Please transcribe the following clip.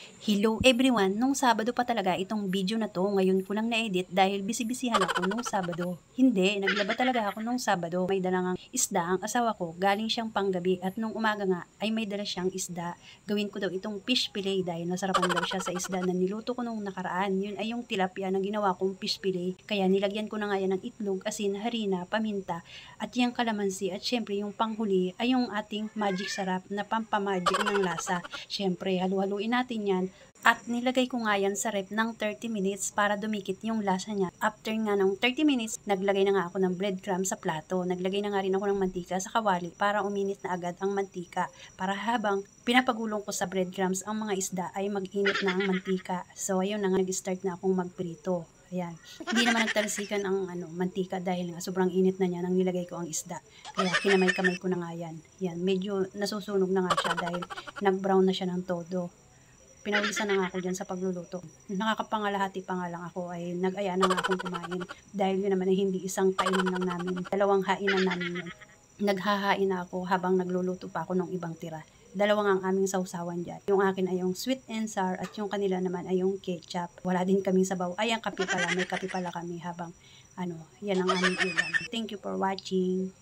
Hello everyone! Nung Sabado pa talaga itong video na 'to, ngayon ko lang na-edit dahil busy-busyhan ako nung Sabado. Hindi, naglaba talaga ako nung Sabado. May dala ngang isda ang asawa ko, galing siyang panggabi at nung umaga nga ay may dala siyang isda. Gawin ko daw itong fish fillet dahil nasarapan daw siya sa isda na niluto ko nung nakaraan. Yun ay yung tilapia na ginawa kong fish fillet. Kaya nilagyan ko na nga yan ng itlog, asin, harina, paminta at yung kalamansi at syempre yung panghuli ay yung ating magic sarap na pampamagic ng lasa. Syempre, halu-haluin natin yan. At nilagay ko nga yan sa ref ng 30 minutes para dumikit yung lasa niya. After nga ng 30 minutes, naglagay na nga ako ng breadcrumbs sa plato. Naglagay na nga rin ako ng mantika sa kawali para uminit na agad ang mantika. Para habang pinapagulong ko sa breadcrumbs ang mga isda ay mag-init na ang mantika. So ayun na nga, nag-start na akong magprito. Ayan. Hindi naman nagtalsikan ang mantika dahil nga sobrang init na niya nang nilagay ko ang isda. Kaya kinamay-kamay ko na nga yan. Yan, medyo nasusunog na nga siya dahil nag-brown na siya ng todo. Pinawisan na nga ako dyan sa pagluluto. Nakakapangalahati pa nga lang ako ay nag-aya na nga akong kumain. Dahil yun naman ay hindi isang kainin lang namin. Dalawang hainan namin yun. Naghahain na ako habang nagluluto pa ako ng ibang tira. Dalawang ang aming sausawan dyan. Yung akin ay yung sweet and sour at yung kanila naman ay yung ketchup. Wala din kaming sabaw. Ay, ang kape pala. May kape pala kami habang yan ang aming ulam. Thank you for watching.